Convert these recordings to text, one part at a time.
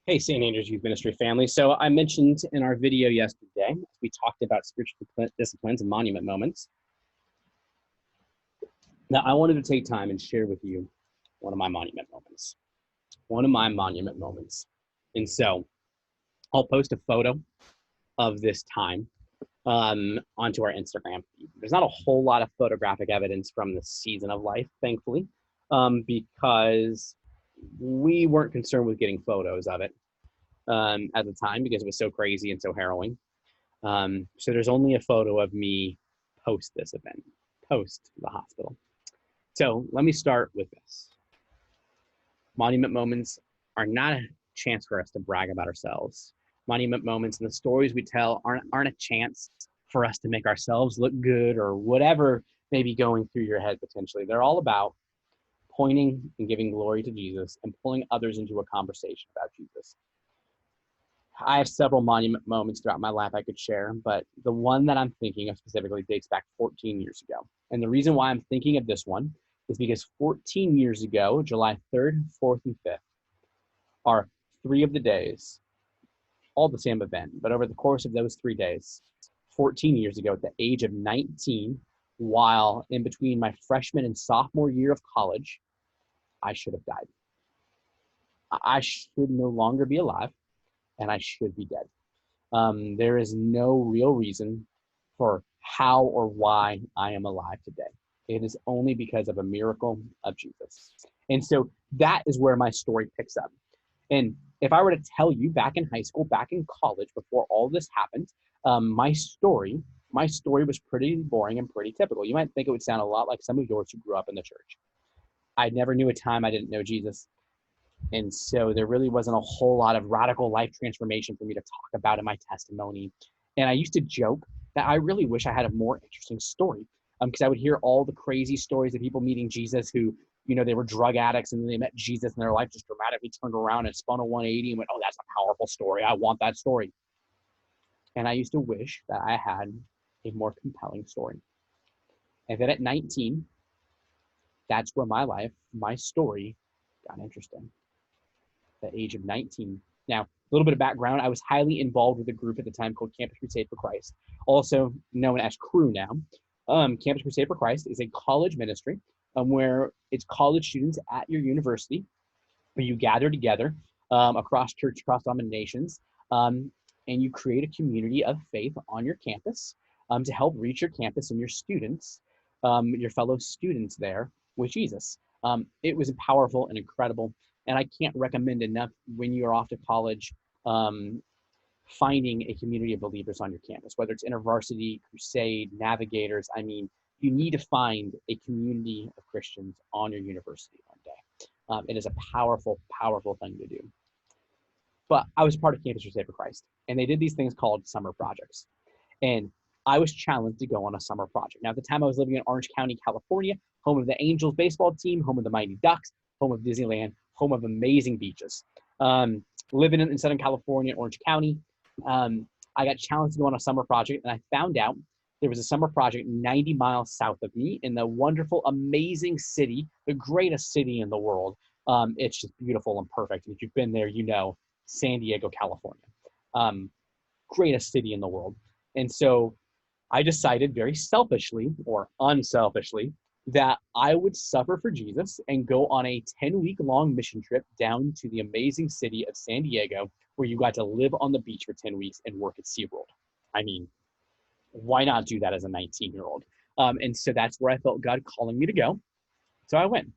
Hey, St. Andrew's Youth Ministry family. So I mentioned in our video yesterday, we talked about spiritual disciplines and monument moments. Now, I wanted to take time and share with you one of my monument moments. One of my monument moments. And so I'll post a photo of this time onto our Instagram feed. There's not a whole lot of photographic evidence from this season of life, thankfully, because we weren't concerned with getting photos of it at the time because it was so crazy and so harrowing. So there's only a photo of me post this event, post the hospital. So let me start with this. Monument moments are not a chance for us to brag about ourselves. Monument moments and the stories we tell aren't a chance for us to make ourselves look good or whatever may be going through your head potentially. They're all about pointing and giving glory to Jesus and pulling others into a conversation about Jesus. I have several monument moments throughout my life I could share, but the one that I'm thinking of specifically dates back 14 years ago. And the reason why I'm thinking of this one is because 14 years ago, July 3rd, 4th, and 5th, are 3 of the days, all the same event, but over the course of those 3 days, 14 years ago, at the age of 19, while in between my freshman and sophomore year of college, I should have died. I should no longer be alive, and I should be dead. There is no real reason for how or why I am alive today. It is only because of a miracle of Jesus. And so that is where my story picks up. And if I were to tell you back in high school, back in college, before all this happened, my story was pretty boring and pretty typical. You might think it would sound a lot like some of yours who grew up in the church. I never knew a time I didn't know Jesus. And so there really wasn't a whole lot of radical life transformation for me to talk about in my testimony. And I used to joke that I really wish I had a more interesting story, because I would hear all the crazy stories of people meeting Jesus who, they were drug addicts and then they met Jesus and their life just dramatically turned around and spun a 180 and went, oh, that's a powerful story. I want that story. And I used to wish that I had a more compelling story. And then at 19, that's where my story got interesting. The age of 19. Now, a little bit of background, I was highly involved with a group at the time called Campus Crusade for Christ, also known as Crew now. Campus Crusade for Christ is a college ministry where it's college students at your university where you gather together across church, across denominations, and you create a community of faith on your campus to help reach your campus and your students, your fellow students there with Jesus. It was powerful and incredible. And I can't recommend enough when you're off to college, finding a community of believers on your campus, whether it's InterVarsity, Crusade, Navigators. I mean, you need to find a community of Christians on your university one day. It is a powerful, powerful thing to do. But I was part of Campus Crusade for Christ, and they did these things called summer projects. And I was challenged to go on a summer project. Now, at the time, I was living in Orange County, California, home of the Angels baseball team, home of the Mighty Ducks, home of Disneyland, home of amazing beaches. Living in Southern California, Orange County, I got challenged to go on a summer project, and I found out there was a summer project 90 miles south of me in the wonderful, amazing city, the greatest city in the world. It's just beautiful and perfect. If you've been there, San Diego, California. Greatest city in the world. And so I decided very selfishly or unselfishly that I would suffer for Jesus and go on a 10-week-long mission trip down to the amazing city of San Diego, where you got to live on the beach for 10 weeks and work at SeaWorld. I mean, why not do that as a 19-year-old? And so that's where I felt God calling me to go. So I went.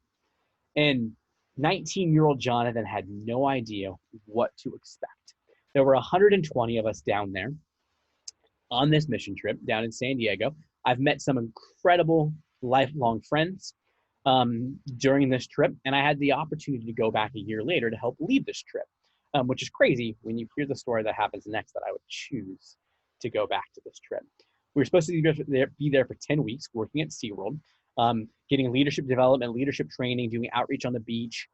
And 19-year-old Jonathon had no idea what to expect. There were 120 of us down there on this mission trip down in San Diego. I've met some incredible lifelong friends during this trip, and I had the opportunity to go back a year later to help lead this trip, which is crazy when you hear the story that happens next, that I would choose to go back to this trip. We were supposed to be there for 10 weeks working at SeaWorld, getting leadership development, leadership training, doing outreach on the beach,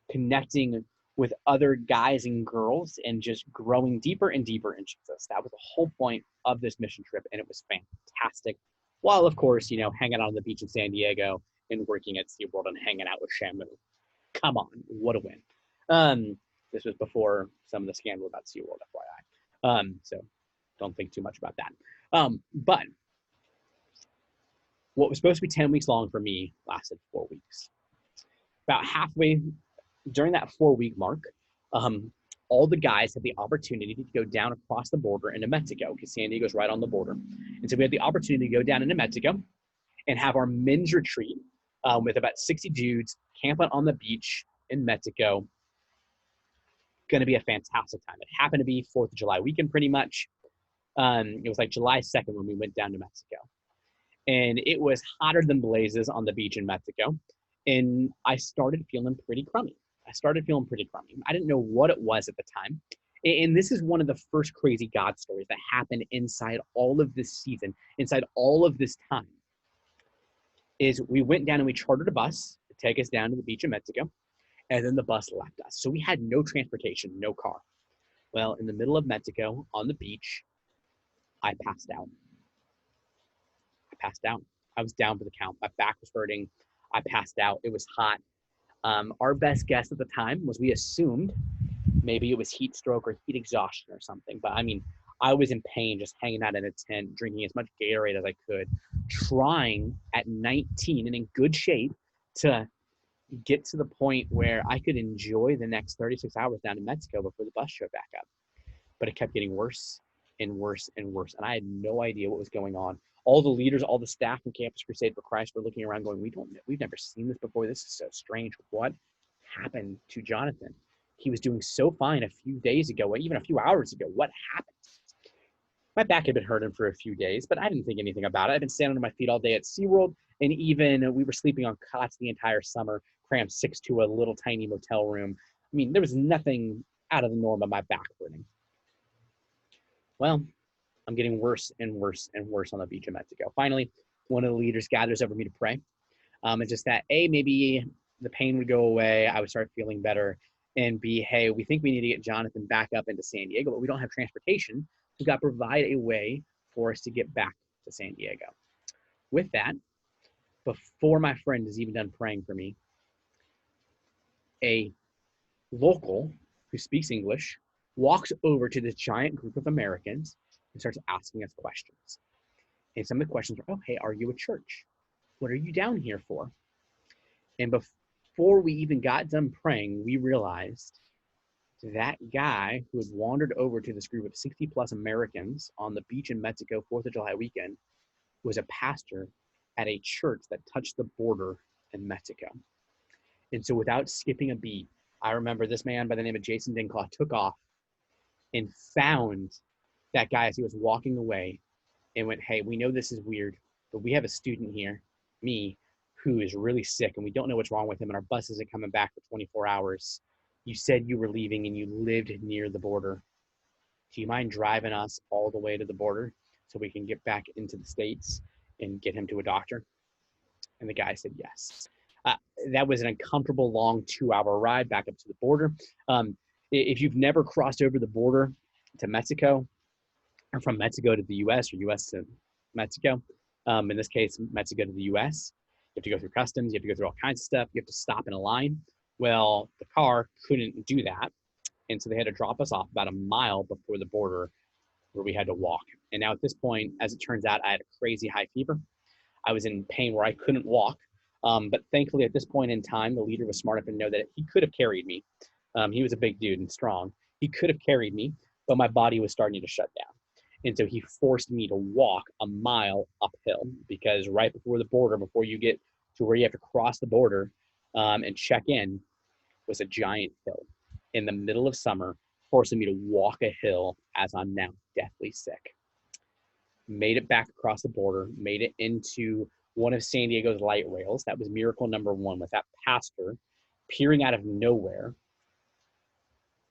connecting with other guys and girls, and just growing deeper and deeper in Jesus. That was the whole point of this mission trip, and it was fantastic. While, of course, hanging out on the beach in San Diego and working at SeaWorld and hanging out with Shamu. Come on, what a win. This was before some of the scandal about SeaWorld, FYI. So don't think too much about that. But what was supposed to be 10 weeks long for me lasted 4 weeks. About halfway during that 4-week mark, all the guys had the opportunity to go down across the border into Mexico because San Diego's right on the border. And so we had the opportunity to go down into Mexico and have our men's retreat with about 60 dudes camping on the beach in Mexico. Going to be a fantastic time. It happened to be 4th of July weekend pretty much. It was like July 2nd when we went down to Mexico. And it was hotter than blazes on the beach in Mexico. And I started feeling pretty crummy. I didn't know what it was at the time. And this is one of the first crazy God stories that happened inside all of this season, inside all of this time, is we went down and we chartered a bus to take us down to the beach in Mexico. And then the bus left us. So we had no transportation, no car. Well, in the middle of Mexico on the beach, I passed out. I was down for the count. My back was hurting. I passed out. It was hot. Our best guess at the time was we assumed maybe it was heat stroke or heat exhaustion or something. But I mean, I was in pain just hanging out in a tent, drinking as much Gatorade as I could, trying at 19 and in good shape to get to the point where I could enjoy the next 36 hours down in Mexico before the bus showed back up. But it kept getting worse and worse and worse. And I had no idea what was going on. All the leaders, all the staff from Campus Crusade for Christ were looking around going, we've never seen this before. This is so strange. What happened to Jonathan? He was doing so fine a few days ago, even a few hours ago. What happened? My back had been hurting for a few days, but I didn't think anything about it. I've been standing on my feet all day at SeaWorld, and even we were sleeping on cots the entire summer, crammed 6 to a little tiny motel room. I mean, there was nothing out of the norm of my back hurting. Well, I'm getting worse and worse and worse on the beach in Mexico. Finally, one of the leaders gathers over me to pray. And just that, A, maybe the pain would go away. I would start feeling better. And B, hey, we think we need to get Jonathan back up into San Diego, but we don't have transportation. We've got to provide a way for us to get back to San Diego. With that, before my friend is even done praying for me, a local who speaks English walks over to this giant group of Americans and starts asking us questions. And some of the questions were, oh, hey, are you a church? What are you down here for? And before we even got done praying, we realized that guy who had wandered over to this group of 60 plus Americans on the beach in Mexico, 4th of July weekend, was a pastor at a church that touched the border in Mexico. And so without skipping a beat, I remember this man by the name of Jason Dinclaw took off and found that guy as he was walking away and went, hey, we know this is weird, but we have a student here, me, who is really sick and we don't know what's wrong with him and our bus isn't coming back for 24 hours. You said you were leaving and you lived near the border. Do you mind driving us all the way to the border so we can get back into the States and get him to a doctor? And the guy said yes. That was an uncomfortable long 2-hour ride back up to the border. If you've never crossed over the border to Mexico, or from Mexico to the U.S. or U.S. to Mexico, in this case, Mexico to the U.S., you have to go through customs, you have to go through all kinds of stuff, you have to stop in a line. Well, the car couldn't do that, and so they had to drop us off about a mile before the border where we had to walk. And now at this point, as it turns out, I had a crazy high fever. I was in pain where I couldn't walk. But thankfully, at this point in time, the leader was smart enough to know that he could have carried me. He was a big dude and strong. He could have carried me, but my body was starting to shut down. And so he forced me to walk a mile uphill because right before the border, before you get to where you have to cross the border and check in, was a giant hill in the middle of summer, forcing me to walk a hill as I'm now deathly sick. Made it back across the border, made it into one of San Diego's light rails. That was miracle number one, with that pastor peering out of nowhere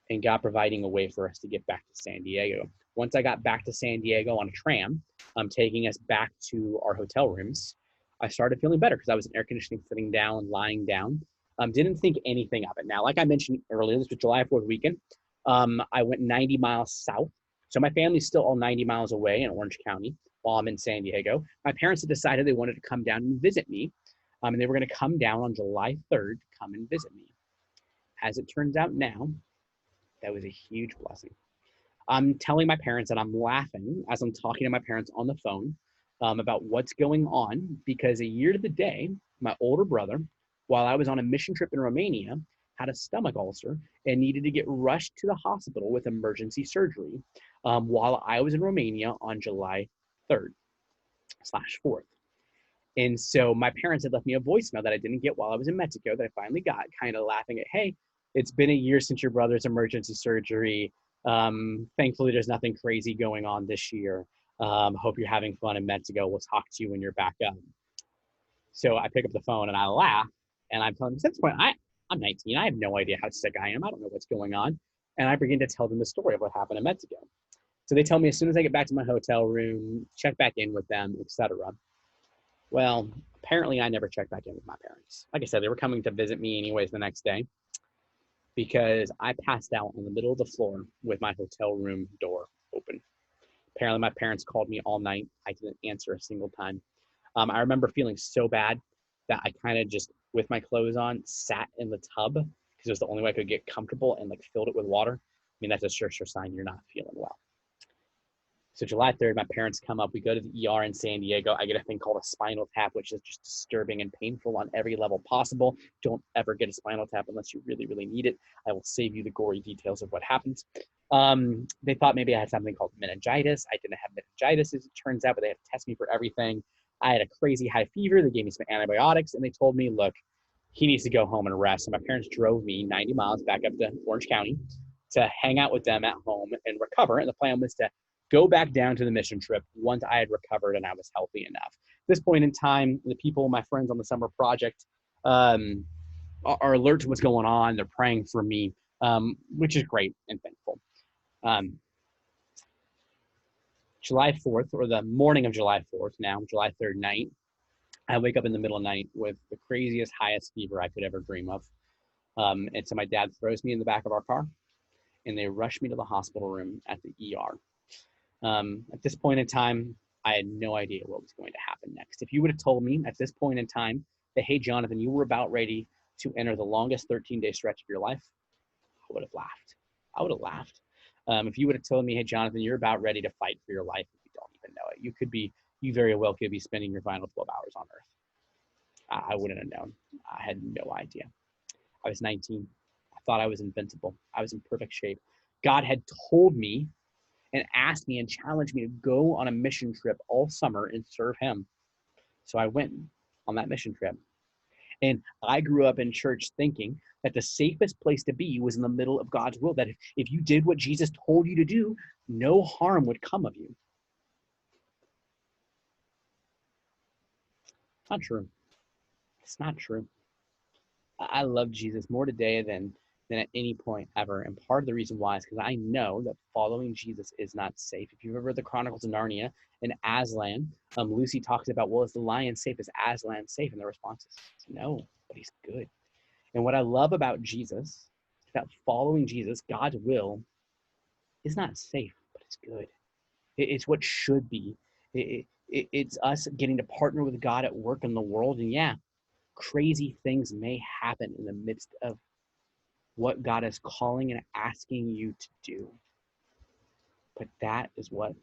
and God providing a way for us to get back to San Diego. Once I got back to San Diego on a tram, taking us back to our hotel rooms, I started feeling better because I was in air conditioning, sitting down, lying down. Didn't think anything of it. Now, like I mentioned earlier, this was July 4th weekend. I went 90 miles south. So my family's still all 90 miles away in Orange County while I'm in San Diego. My parents had decided they wanted to come down and visit me. And they were going to come down on July 3rd to come and visit me. As it turns out now, That was a huge blessing. I'm telling my parents and I'm laughing as I'm talking to my parents on the phone about what's going on because a year to the day, my older brother, while I was on a mission trip in Romania, had a stomach ulcer and needed to get rushed to the hospital with emergency surgery while I was in Romania on July 3rd/4th. And so my parents had left me a voicemail that I didn't get while I was in Mexico that I finally got, kind of laughing at, hey, it's been a year since your brother's emergency surgery. Thankfully, there's nothing crazy going on this year. Hope you're having fun in Mexico. We'll talk to you when you're back up. So I pick up the phone and I laugh and I'm telling them, at this point, I'm 19. I have no idea how sick I am. I don't know what's going on. And I begin to tell them the story of what happened in Mexico. So they tell me as soon as I get back to my hotel room, check back in with them, etc. Well, apparently I never checked back in with my parents. Like I said, they were coming to visit me anyways the next day because I passed out on the middle of the floor with my hotel room door open. Apparently my parents called me all night. I didn't answer a single time. I remember feeling so bad that I kind of just, with my clothes on, sat in the tub because it was the only way I could get comfortable and like filled it with water. I mean, that's a sure sign you're not feeling well. So July 3rd, my parents come up. We go to the ER in San Diego. I get a thing called a spinal tap, which is just disturbing and painful on every level possible. Don't ever get a spinal tap unless you really, really need it. I will save you the gory details of what happens. They thought maybe I had something called meningitis. I didn't have meningitis, as it turns out, but they had to test me for everything. I had a crazy high fever. They gave me some antibiotics, and they told me, look, he needs to go home and rest. So my parents drove me 90 miles back up to Orange County to hang out with them at home and recover. And the plan was to go back down to the mission trip once I had recovered and I was healthy enough. At this point in time, the people, my friends on the summer project, are alert to what's going on. They're praying for me, which is great and thankful. July 4th, or the morning of July 4th, now July 3rd night, I wake up in the middle of the night with the craziest, highest fever I could ever dream of. And so my dad throws me in the back of our car, and they rush me to the hospital room at the ER. At this point in time, I had no idea what was going to happen next. If you would have told me at this point in time that, hey, Jonathan, you were about ready to enter the longest 13-day stretch of your life, I would have laughed. I would have laughed. If you would have told me, hey, Jonathan, you're about ready to fight for your life, if you don't even know it, you very well could be spending your final 12 hours on earth. I wouldn't have known. I had no idea. I was 19. I thought I was invincible. I was in perfect shape. God had told me and asked me and challenged me to go on a mission trip all summer and serve him. So I went on that mission trip. And I grew up in church thinking that the safest place to be was in the middle of God's will, that if you did what Jesus told you to do, no harm would come of you. It's not true. It's not true. I love Jesus more today than at any point ever. And part of the reason why is because I know that following Jesus is not safe. If you've ever read the Chronicles of Narnia and Aslan, Lucy talks about, well, is the lion safe? Is Aslan safe? And the response is no, but he's good. And what I love about Jesus is that following Jesus, God's will, is not safe, but it's good. It's what should be. It's us getting to partner with God at work in the world. And yeah, crazy things may happen in the midst of what God is calling and asking you to do. But that is what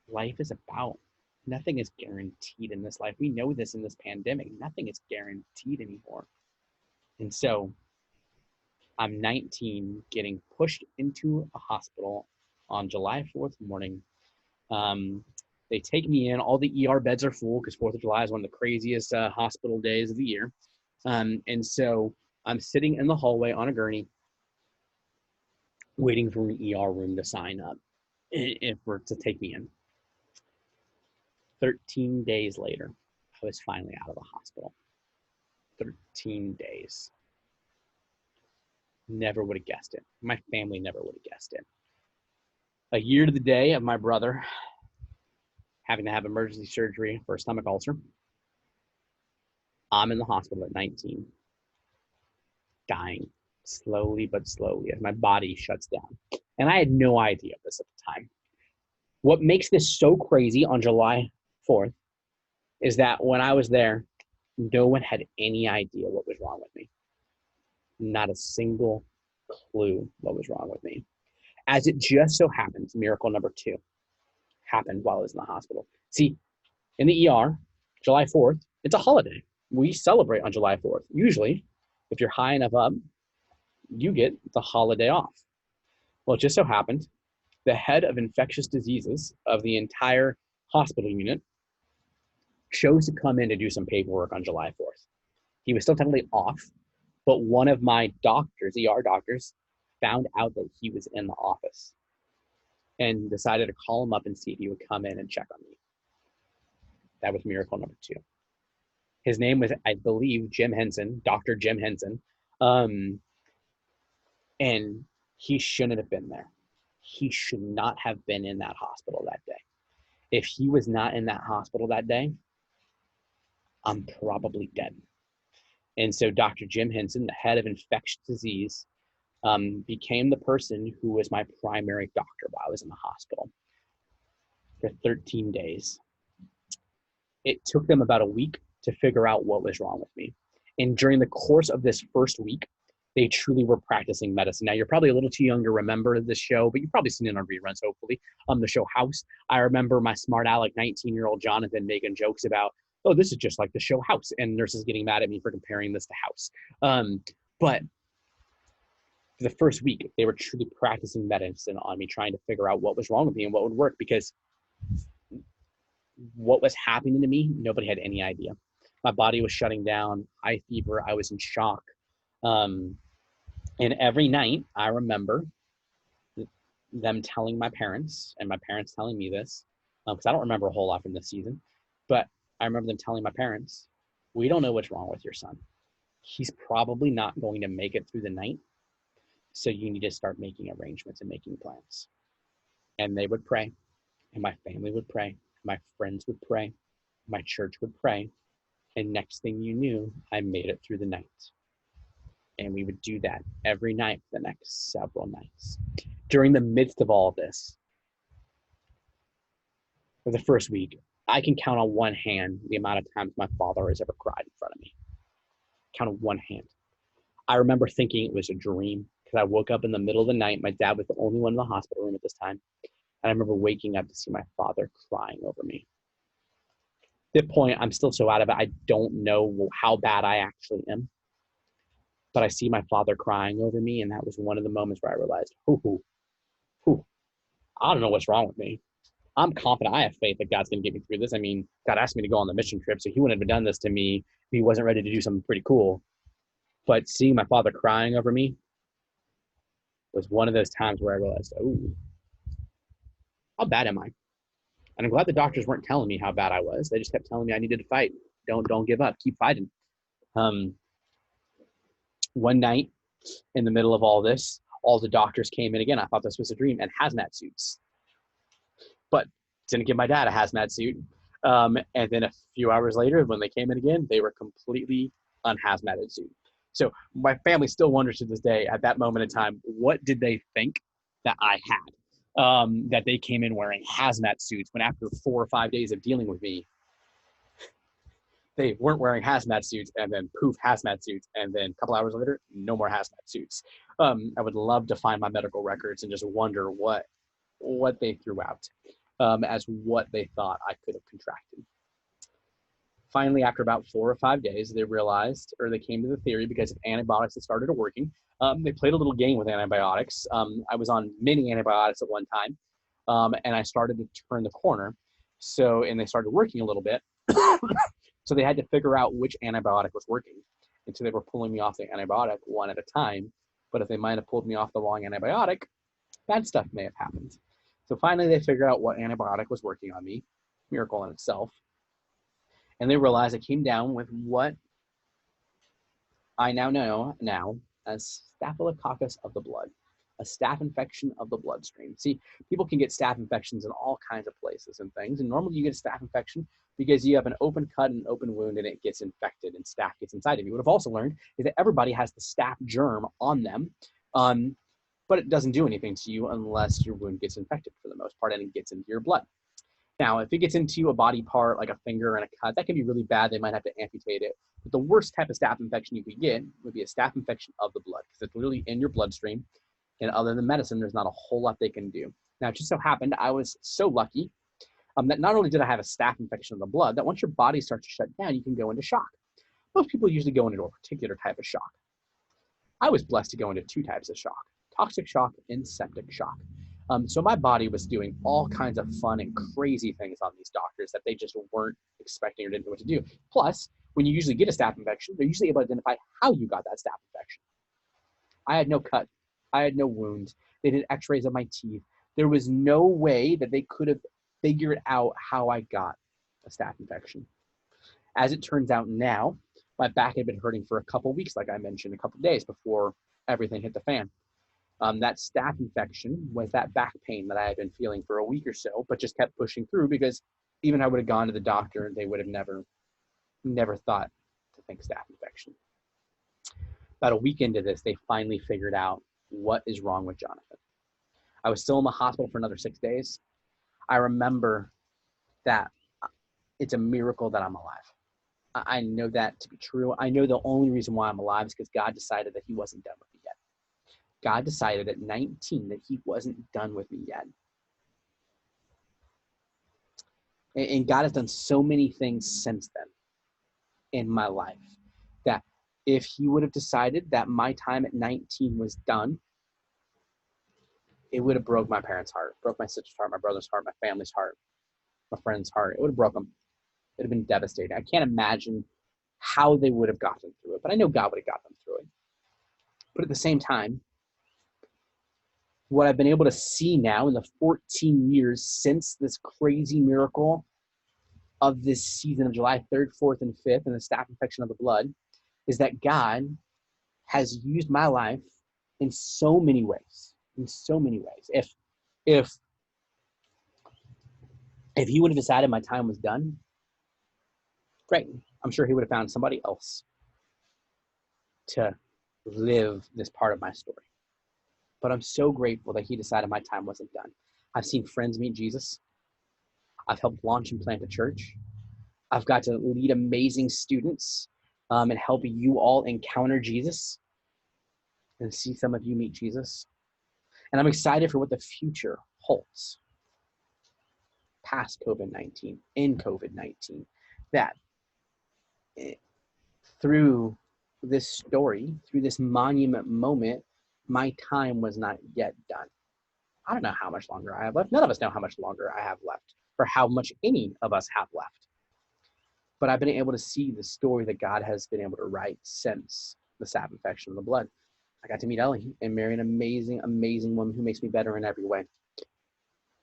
life is about. Nothing is guaranteed in this life. We know this in this pandemic. Nothing is guaranteed anymore. And so I'm 19, getting pushed into a hospital on July 4th morning. They take me in. All the ER beds are full because 4th of July is one of the craziest hospital days of the year. And so I'm sitting in the hallway on a gurney waiting for an ER room to sign up to take me in. 13 days later, I was finally out of the hospital. 13 days. Never would have guessed it. My family never would have guessed it. A year to the day of my brother having to have emergency surgery for a stomach ulcer. I'm in the hospital at 19, dying slowly but slowly as my body shuts down. And I had no idea of this at the time. What makes this so crazy on July 4th is that when I was there, no one had any idea what was wrong with me. Not a single clue what was wrong with me. As it just so happens, miracle number 2 happened while I was in the hospital. See, in the ER, July 4th, it's a holiday. We celebrate on July 4th. Usually, if you're high enough up, you get the holiday off. Well, it just so happened the head of infectious diseases of the entire hospital unit chose to come in to do some paperwork on July 4th. He was still technically off, but one of my doctors, ER doctors, found out that he was in the office and decided to call him up and see if he would come in and check on me. That was miracle number 2. His name was, I believe, Jim Henson, Dr. Jim Henson. And he shouldn't have been there. He should not have been in that hospital that day. If he was not in that hospital that day, I'm probably dead. And so Dr. Jim Henson, the head of infectious disease, became the person who was my primary doctor while I was in the hospital for 13 days. It took them about a week to figure out what was wrong with me. And during the course of this first week, they truly were practicing medicine. Now, you're probably a little too young to remember this show, but you've probably seen it on reruns, hopefully, the show House. I remember my smart aleck 19-year-old Jonathon making jokes about, oh, this is just like the show House, and nurses getting mad at me for comparing this to House. But for the first week, they were truly practicing medicine on me, trying to figure out what was wrong with me and what would work, because what was happening to me, nobody had any idea. My body was shutting down, high fever, I was in shock. And every night, I remember them telling my parents, and my parents telling me this, because I don't remember a whole lot from this season, but I remember them telling my parents, we don't know what's wrong with your son. He's probably not going to make it through the night, so you need to start making arrangements and making plans. And they would pray, and my family would pray, my friends would pray, my church would pray, and next thing you knew, I made it through the night. And we would do that every night for the next several nights. During the midst of all of this, for the first week, I can count on one hand the amount of times my father has ever cried in front of me. Count on one hand. I remember thinking it was a dream, because I woke up in the middle of the night. My dad was the only one in the hospital room at this time. And I remember waking up to see my father crying over me. At that point, I'm still so out of it, I don't know how bad I actually am. But I see my father crying over me, and that was one of the moments where I realized, I don't know what's wrong with me. I'm confident, I have faith that God's going to get me through this. I mean, God asked me to go on the mission trip, so he wouldn't have done this to me if he wasn't ready to do something pretty cool. But seeing my father crying over me was one of those times where I realized, oh, how bad am I? And I'm glad the doctors weren't telling me how bad I was. They just kept telling me I needed to fight. Don't give up. Keep fighting. One night in the middle of all this, all the doctors came in again. I thought this was a dream, and hazmat suits. But didn't give my dad a hazmat suit. And then a few hours later, when they came in again, they were completely unhazmated suit. So my family still wonders to this day, at that moment in time, what did they think that I had? That they came in wearing hazmat suits when after 4 or 5 days of dealing with me, they weren't wearing hazmat suits, and then poof, hazmat suits. And then a couple hours later, no more hazmat suits. I would love to find my medical records and just wonder what they threw out as what they thought I could have contracted. Finally, after about 4 or 5 days, they realized, or they came to the theory, because of antibiotics that started working. They played a little game with antibiotics. I was on many antibiotics at one time, and I started to turn the corner. And they started working a little bit. So they had to figure out which antibiotic was working. And so they were pulling me off the antibiotic one at a time. But if they might have pulled me off the wrong antibiotic, bad stuff may have happened. So finally, they figured out what antibiotic was working on me. Miracle in itself. And they realized it came down with what I now know as Staphylococcus of the blood, a staph infection of the bloodstream. See, people can get staph infections in all kinds of places and things. And normally you get a staph infection because you have an open cut and an open wound, and it gets infected and staph gets inside of you. What I've also learned is that everybody has the staph germ on them, but it doesn't do anything to you unless your wound gets infected for the most part and it gets into your blood. Now, if it gets into a body part like a finger and a cut, that can be really bad. They might have to amputate it. But the worst type of staph infection you could get would be a staph infection of the blood, because it's literally in your bloodstream. And other than medicine, there's not a whole lot they can do. Now, it just so happened I was so lucky that not only did I have a staph infection in the blood, that once your body starts to shut down, you can go into shock. Most people usually go into a particular type of shock. I was blessed to go into two types of shock: toxic shock and septic shock. So my body was doing all kinds of fun and crazy things on these doctors that they just weren't expecting or didn't know what to do. Plus, when you usually get a staph infection, they're usually able to identify how you got that staph infection. I had no cut. I had no wound. They did x-rays of my teeth. There was no way that they could have figured out how I got a staph infection. As it turns out now, my back had been hurting for a couple of weeks, like I mentioned, a couple of days before everything hit the fan. That staph infection was that back pain that I had been feeling for a week or so, but just kept pushing through because even I would have gone to the doctor, they would have never thought to think staph infection. About a week into this, they finally figured out what is wrong with Jonathan. I was still in the hospital for another 6 days. I remember that it's a miracle that I'm alive. I know that to be true. I know the only reason why I'm alive is because God decided that he wasn't done with me yet. God decided at 19 that he wasn't done with me yet. And God has done so many things since then in my life that if he would have decided that my time at 19 was done, it would have broke my parents' heart, broke my sister's heart, my brother's heart, my family's heart, my friend's heart. It would have broke them. It would have been devastating. I can't imagine how they would have gotten through it, but I know God would have got them through it. But at the same time, what I've been able to see now in the 14 years since this crazy miracle of this season of July 3rd, 4th, and 5th, and the staph infection of the blood, is that God has used my life in so many ways. In so many ways. If he would have decided my time was done, great. I'm sure he would have found somebody else to live this part of my story. But I'm so grateful that he decided my time wasn't done. I've seen friends meet Jesus. I've helped launch and plant a church. I've got to lead amazing students and help you all encounter Jesus and see some of you meet Jesus. And I'm excited for what the future holds past COVID-19, in COVID-19, that through this story, through this monument moment, my time was not yet done. I don't know how much longer I have left. None of us know how much longer I have left or how much any of us have left. But I've been able to see the story that God has been able to write since the staph infection of the blood. I got to meet Ellie and marry an amazing, amazing woman who makes me better in every way.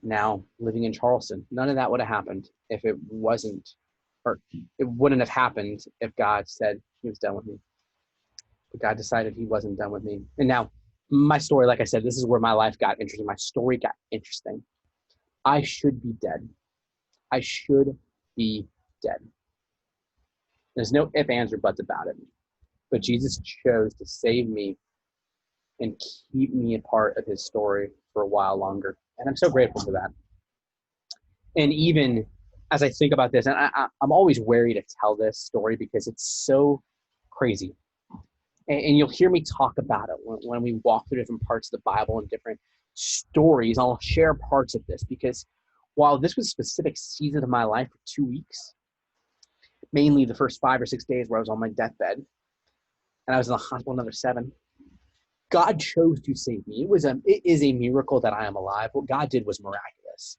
Now living in Charleston, none of that would have happened if it wasn't, or it wouldn't have happened if God said he was done with me. But God decided he wasn't done with me. And now my story, like I said, this is where my life got interesting. My story got interesting. I should be dead. I should be dead. There's no ifs, ands, or buts about it. But Jesus chose to save me and keep me a part of his story for a while longer. And I'm so grateful for that. And even as I think about this, and I'm always wary to tell this story because it's so crazy. And you'll hear me talk about it when we walk through different parts of the Bible and different stories. I'll share parts of this because while this was a specific season of my life for 2 weeks, mainly the first 5 or 6 days where I was on my deathbed and I was in the hospital another 7, God chose to save me. It is a miracle that I am alive. What God did was miraculous,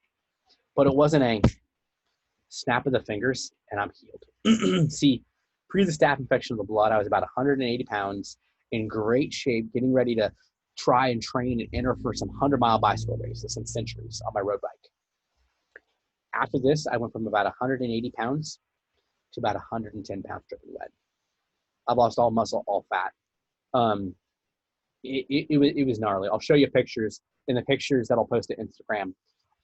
but it wasn't a snap of the fingers and I'm healed. See, pre the staph infection of the blood, I was about 180 pounds, in great shape, getting ready to try and train and enter for some 100-mile bicycle races and centuries on my road bike. After this, I went from about 180 pounds to about 110 pounds dripping wet. I've lost all muscle, all fat. It was gnarly. I'll show you pictures, and the pictures that I'll post to Instagram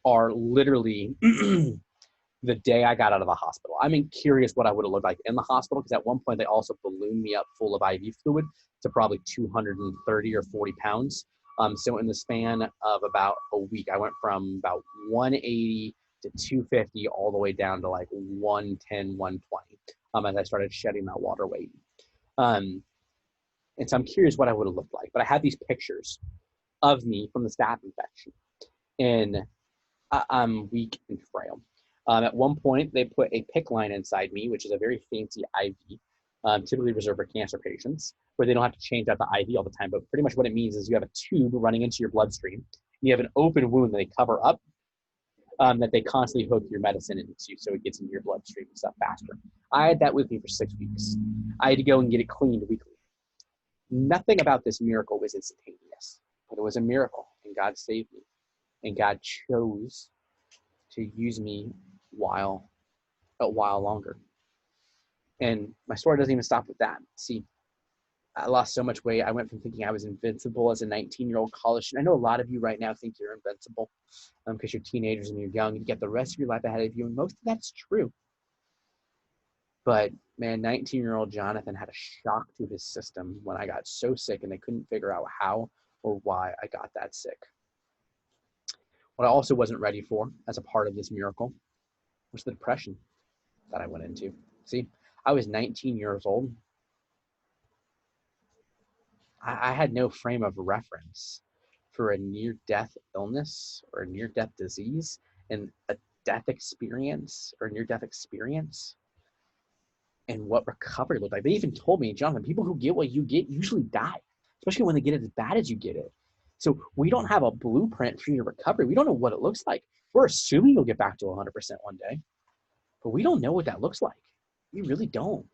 are literally the day I got out of the hospital. I'm curious what I would have looked like in the hospital because at one point they also ballooned me up full of IV fluid to probably 230 or 40 pounds. So in the span of about a week, I went from about 180 to 250 all the way down to like 110, 120 as I started shedding that water weight. And so I'm curious what I would have looked like. But I have these pictures of me from the staph infection. And I'm weak and frail. At one point, they put a PICC line inside me, which is a very fancy IV, typically reserved for cancer patients, where they don't have to change out the IV all the time. But pretty much what it means is you have a tube running into your bloodstream, and you have an open wound that they cover up, that they constantly hook your medicine into so it gets into your bloodstream and stuff faster. I had that with me for 6 weeks. I had to go and get it cleaned weekly. Nothing about this miracle was instantaneous, but it was a miracle, and God saved me, and God chose to use me a while longer. And my story doesn't even stop with that. See, I lost so much weight. I went from thinking I was invincible as a 19-year-old college student. I know a lot of you right now think you're invincible because you're teenagers and you're young. You get the rest of your life ahead of you, and most of that's true. But man, 19-year-old Jonathan had a shock to his system when I got so sick and they couldn't figure out how or why I got that sick. What I also wasn't ready for as a part of this miracle was the depression that I went into. See, I was 19 years old. I had no frame of reference for a near-death illness or a near-death disease and a death experience or near-death experience and what recovery looked like. They even told me, Jonathan, people who get what you get usually die, especially when they get it as bad as you get it. So we don't have a blueprint for your recovery. We don't know what it looks like. We're assuming you'll get back to 100% one day, but we don't know what that looks like. We really don't.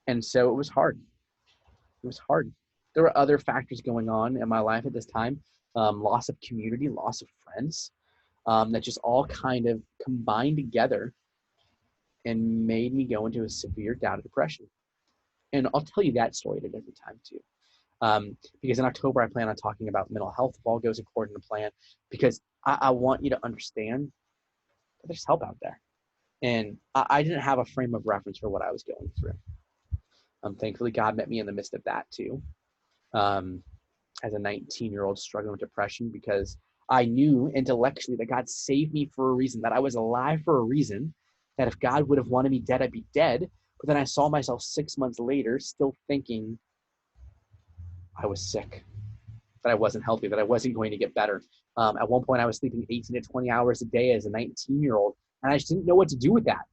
And so it was hard. It was hard. There were other factors going on in my life at this time, loss of community, loss of friends, that just all kind of combined together and made me go into a severe bout of depression. And I'll tell you that story at a different time too. Because in October, I plan on talking about mental health if all goes according to plan, because I want you to understand that there's help out there. And I didn't have a frame of reference for what I was going through. Thankfully, God met me in the midst of that too. As a 19-year-old struggling with depression, because I knew intellectually that God saved me for a reason, that I was alive for a reason, that if God would have wanted me dead, I'd be dead. But then I saw myself 6 months later still thinking I was sick, that I wasn't healthy, that I wasn't going to get better. At one point, I was sleeping 18 to 20 hours a day as a 19-year-old, and I just didn't know what to do with that.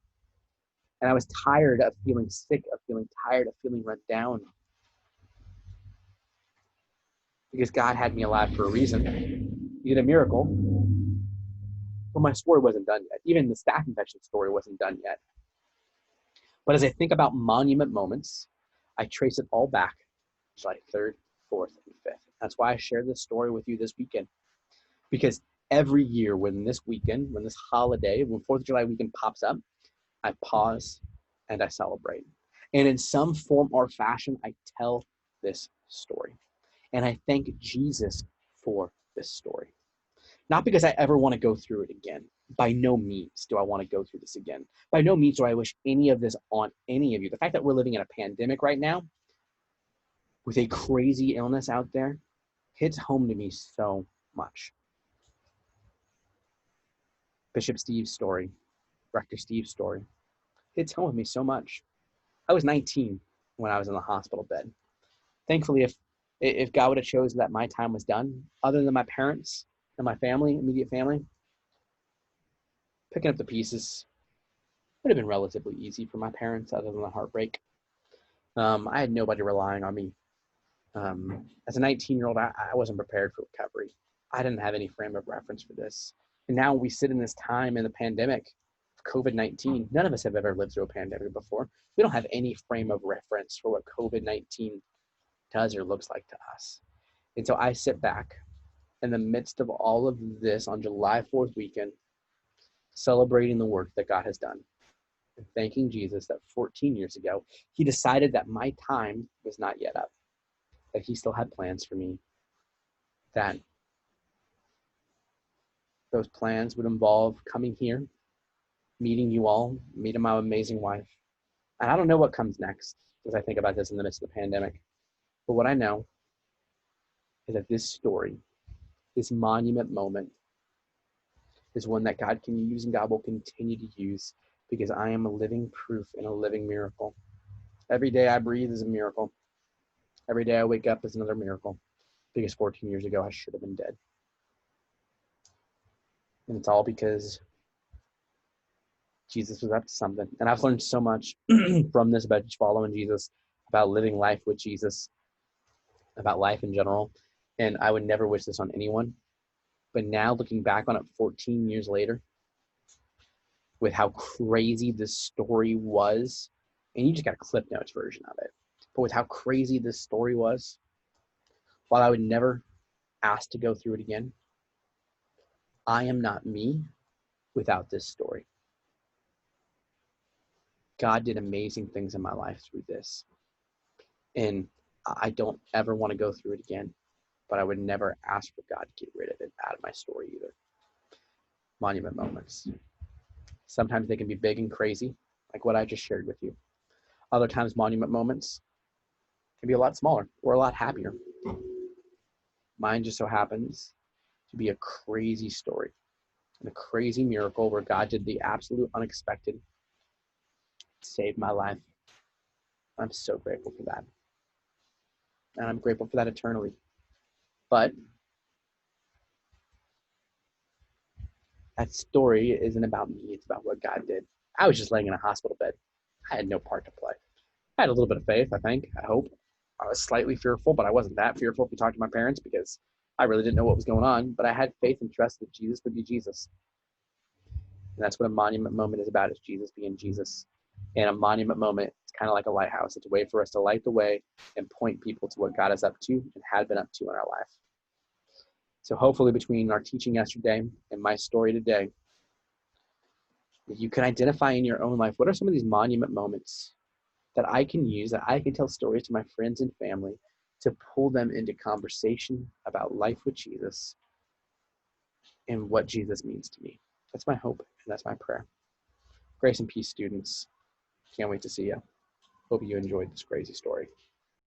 And I was tired of feeling sick, of feeling tired, of feeling run down. Because God had me alive for a reason. He did a miracle. But my story wasn't done yet. Even the staph infection story wasn't done yet. But as I think about monument moments, I trace it all back to July 3rd, 4th, and 5th. That's why I share this story with you this weekend. Because every year when this weekend, when this holiday, when 4th of July weekend pops up, I pause and I celebrate. And in some form or fashion, I tell this story. And I thank Jesus for this story. Not because I ever want to go through it again. By no means do I want to go through this again. By no means do I wish any of this on any of you. The fact that we're living in a pandemic right now with a crazy illness out there hits home to me so much. Bishop Steve's story, Rector Steve's story, hits home with me so much. I was 19 when I was in the hospital bed. Thankfully, if God would have chosen that my time was done, other than my parents and my family, immediate family, picking up the pieces would have been relatively easy for my parents, other than the heartbreak. I had nobody relying on me. As a 19-year-old, I wasn't prepared for recovery. I didn't have any frame of reference for this. And now we sit in this time in the pandemic of COVID-19. None of us have ever lived through a pandemic before. We don't have any frame of reference for what COVID-19 does or looks like to us. And so I sit back in the midst of all of this on July 4th weekend, celebrating the work that God has done and thanking Jesus that 14 years ago, he decided that my time was not yet up, that he still had plans for me, that those plans would involve coming here, meeting you all, meeting my amazing wife. And I don't know what comes next as I think about this in the midst of the pandemic. But what I know is that this story, this monument moment, is one that God can use and God will continue to use, because I am a living proof and a living miracle Every day I breathe is a miracle. Every day I wake up is another miracle. Because 14 years ago, I should have been dead. And it's all because Jesus was up to something. And I've learned so much from this about just following Jesus, about living life with Jesus, about life in general. And I would never wish this on anyone. But now looking back on it 14 years later, with how crazy this story was, and you just got a Clip Notes version of it, but with how crazy this story was, while I would never ask to go through it again, I am not me without this story. God did amazing things in my life through this. And I don't ever want to go through it again, but I would never ask for God to get rid of it out of my story either. Monument moments. Sometimes they can be big and crazy, like what I just shared with you. Other times, monument moments can be a lot smaller or a lot happier. Mine just so happens to be a crazy story and a crazy miracle where God did the absolute unexpected, saved my life. I'm so grateful for that. And I'm grateful for that eternally. But that story isn't about me. It's about what God did. I was just laying in a hospital bed. I had no part to play. I had a little bit of faith, I think, I hope. I was slightly fearful, but I wasn't that fearful if you talk to my parents because I really didn't know what was going on. But I had faith and trust that Jesus would be Jesus. And that's what a monument moment is about, is Jesus being Jesus. And a monument moment, it's kind of like a lighthouse. It's a way for us to light the way and point people to what God is up to and had been up to in our life. So hopefully between our teaching yesterday and my story today, you can identify in your own life, what are some of these monument moments that I can use, that I can tell stories to my friends and family to pull them into conversation about life with Jesus and what Jesus means to me. That's my hope and that's my prayer. Grace and peace, students. Can't wait to see you. Hope you enjoyed this crazy story.